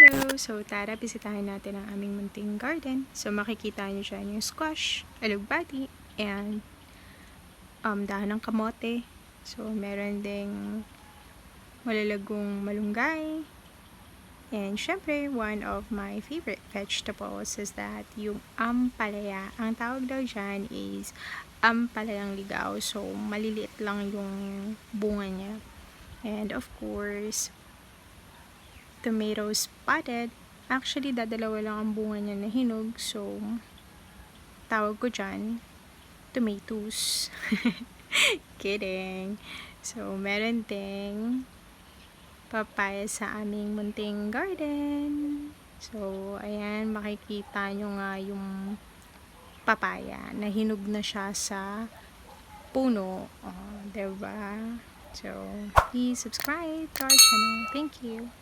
Hello! So, tara, bisitahin natin ang aming munting garden. So, makikita nyo dyan yung squash, alugbati, and dahon ng kamote. So, meron ding malalagong malunggay. And, syempre, one of my favorite vegetables is that yung ampalaya. Ang tawag daw dyan is ampalayang ligaw. So, maliliit lang yung bunga niya. And, of course, tomatoes spotted. Actually, dadalawa lang ang bunga niya na hinog. So, tawag ko dyan, tomatoes. Kidding. So, meron ding papaya sa aming munting garden. So, ayan, makikita nyo nga yung papaya na hinog na siya sa puno. Oh, diba? So, please subscribe to our channel. Thank you.